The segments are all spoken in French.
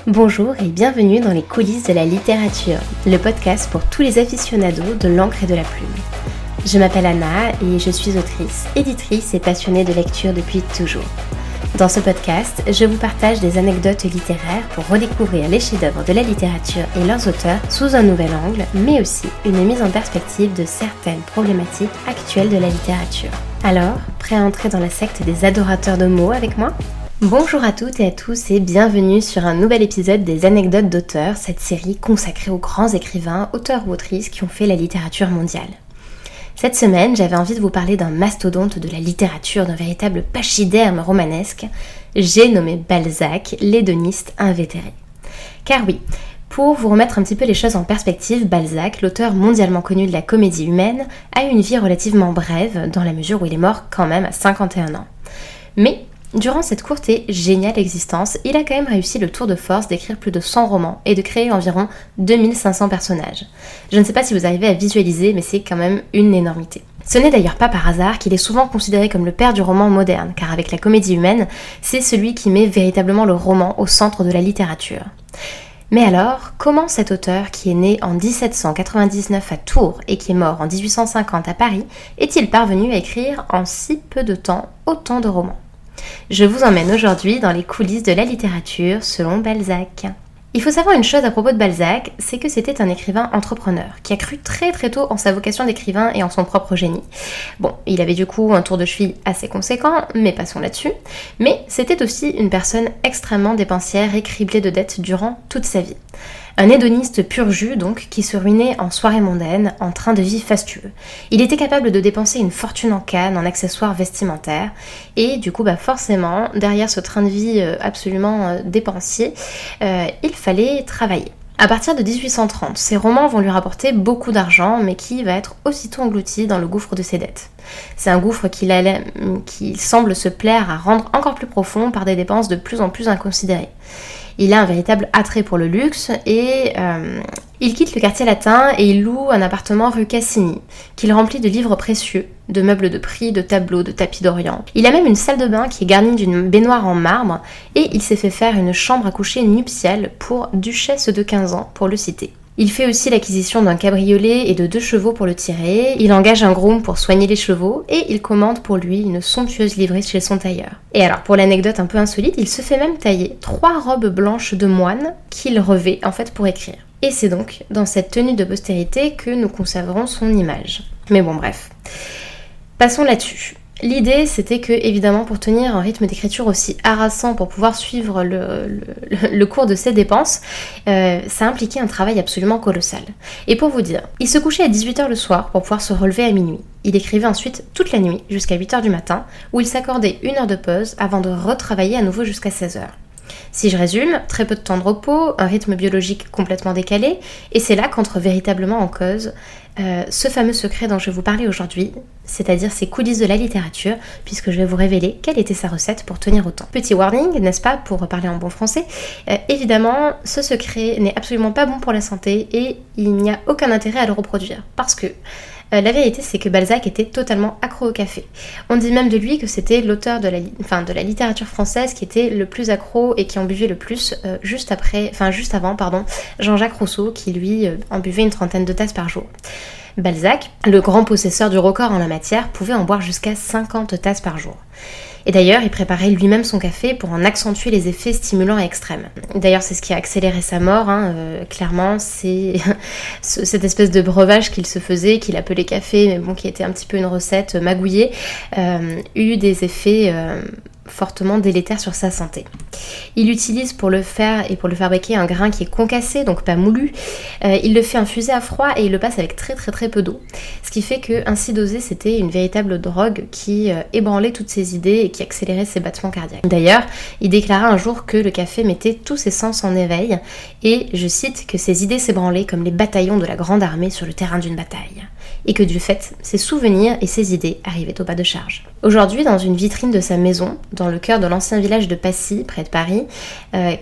Bonjour et bienvenue dans les coulisses de la littérature, le podcast pour tous les aficionados de l'encre et de la plume. Je m'appelle Anna et je suis autrice, éditrice et passionnée de lecture depuis toujours. Dans ce podcast, je vous partage des anecdotes littéraires pour redécouvrir les chefs-d'œuvre de la littérature et leurs auteurs sous un nouvel angle, mais aussi une mise en perspective de certaines problématiques actuelles de la littérature. Alors, prêt à entrer dans la secte des adorateurs de mots avec moi ? Bonjour à toutes et à tous et bienvenue sur un nouvel épisode des anecdotes d'auteurs, cette série consacrée aux grands écrivains, auteurs ou autrices qui ont fait la littérature mondiale. Cette semaine, j'avais envie de vous parler d'un mastodonte de la littérature, d'un véritable pachyderme romanesque. J'ai nommé Balzac, l'hédoniste invétéré. Car oui, pour vous remettre un petit peu les choses en perspective, Balzac, l'auteur mondialement connu de la comédie humaine, a eu une vie relativement brève, dans la mesure où il est mort quand même à 51 ans. Mais durant cette courte et géniale existence, il a quand même réussi le tour de force d'écrire plus de 100 romans et de créer environ 2500 personnages. Je ne sais pas si vous arrivez à visualiser, mais c'est quand même une énormité. Ce n'est d'ailleurs pas par hasard qu'il est souvent considéré comme le père du roman moderne, car avec la comédie humaine, c'est celui qui met véritablement le roman au centre de la littérature. Mais alors, comment cet auteur, qui est né en 1799 à Tours et qui est mort en 1850 à Paris, est-il parvenu à écrire en si peu de temps autant de romans ? Je vous emmène aujourd'hui dans les coulisses de la littérature selon Balzac. Il faut savoir une chose à propos de Balzac, c'est que c'était un écrivain entrepreneur qui a cru très très tôt en sa vocation d'écrivain et en son propre génie. Bon, il avait du coup un tour de cheville assez conséquent, mais passons là-dessus. Mais c'était aussi une personne extrêmement dépensière et criblée de dettes durant toute sa vie. Un hédoniste pur jus donc, qui se ruinait en soirées mondaines, en train de vie fastueux. Il était capable de dépenser une fortune en canne, en accessoires vestimentaires, et du coup forcément, derrière ce train de vie absolument dépensier, il fallait travailler. À partir de 1830, ses romans vont lui rapporter beaucoup d'argent, mais qui va être aussitôt englouti dans le gouffre de ses dettes. C'est un gouffre qui semble se plaire à rendre encore plus profond par des dépenses de plus en plus inconsidérées. Il a un véritable attrait pour le luxe et il quitte le quartier latin et il loue un appartement rue Cassini, qu'il remplit de livres précieux, de meubles de prix, de tableaux, de tapis d'Orient. Il a même une salle de bain qui est garnie d'une baignoire en marbre et il s'est fait faire une chambre à coucher nuptiale pour duchesse de 15 ans, pour le citer. Il fait aussi l'acquisition d'un cabriolet et de 2 chevaux pour le tirer, il engage un groom pour soigner les chevaux et il commande pour lui une somptueuse livrée chez son tailleur. Et alors pour l'anecdote un peu insolite, il se fait même tailler 3 robes blanches de moine qu'il revêt en fait pour écrire. Et c'est donc dans cette tenue de postérité que nous conserverons son image. Mais bon bref, passons là-dessus. L'idée, c'était que, évidemment, pour tenir un rythme d'écriture aussi harassant pour pouvoir suivre le cours de ses dépenses, ça impliquait un travail absolument colossal. Et pour vous dire, il se couchait à 18h le soir pour pouvoir se relever à minuit. Il écrivait ensuite toute la nuit jusqu'à 8h du matin, où il s'accordait 1 heure de pause avant de retravailler à nouveau jusqu'à 16h. Si je résume, très peu de temps de repos, un rythme biologique complètement décalé, et c'est là qu'entre véritablement en cause ce fameux secret dont je vais vous parler aujourd'hui, c'est-à-dire ces coulisses de la littérature, puisque je vais vous révéler quelle était sa recette pour tenir autant. Petit warning, n'est-ce pas, pour parler en bon français, évidemment, ce secret n'est absolument pas bon pour la santé et il n'y a aucun intérêt à le reproduire, parce que la vérité, c'est que Balzac était totalement accro au café. On dit même de lui que c'était l'auteur de la littérature française qui était le plus accro et qui en buvait le plus juste avant, Jean-Jacques Rousseau, qui lui en buvait une 30aine de tasses par jour. Balzac, le grand possesseur du record en la matière, pouvait en boire jusqu'à 50 tasses par jour. Et d'ailleurs, il préparait lui-même son café pour en accentuer les effets stimulants et extrêmes. D'ailleurs, c'est ce qui a accéléré sa mort, clairement, c'est cette espèce de breuvage qu'il se faisait, qu'il appelait café, mais bon, qui était un petit peu une recette magouillée, eut des effets fortement délétère sur sa santé. Il utilise pour le faire et pour le fabriquer un grain qui est concassé, donc pas moulu. Il le fait infuser à froid et il le passe avec très très très peu d'eau. Ce qui fait que, ainsi dosé, c'était une véritable drogue qui ébranlait toutes ses idées et qui accélérait ses battements cardiaques. D'ailleurs, il déclara un jour que le café mettait tous ses sens en éveil et, je cite, que ses idées s'ébranlaient comme les bataillons de la grande armée sur le terrain d'une bataille. Et que du fait, ses souvenirs et ses idées arrivaient au pas de charge. Aujourd'hui, dans une vitrine de sa maison, dans le cœur de l'ancien village de Passy, près de Paris,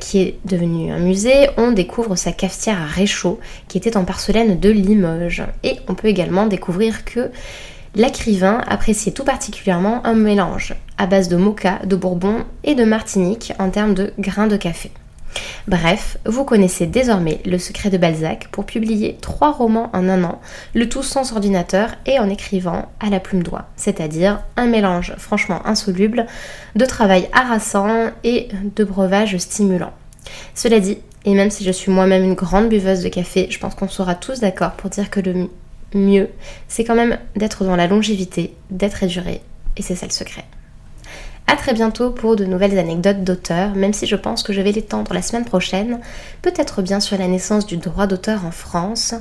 qui est devenu un musée, on découvre sa cafetière à réchaud, qui était en porcelaine de Limoges. Et on peut également découvrir que l'écrivain appréciait tout particulièrement un mélange à base de moka, de bourbon et de martinique en termes de grains de café. Bref, vous connaissez désormais le secret de Balzac pour publier 3 romans en un an, le tout sans ordinateur et en écrivant à la plume d'oie, c'est-à-dire un mélange franchement insoluble de travail harassant et de breuvage stimulant. Cela dit, et même si je suis moi-même une grande buveuse de café, je pense qu'on sera tous d'accord pour dire que le mieux, c'est quand même d'être dans la longévité, d'être éduré, et c'est ça le secret. A très bientôt pour de nouvelles anecdotes d'auteurs, même si je pense que je vais l'étendre la semaine prochaine, peut-être bien sur la naissance du droit d'auteur en France.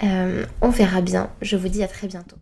On verra bien, je vous dis à très bientôt.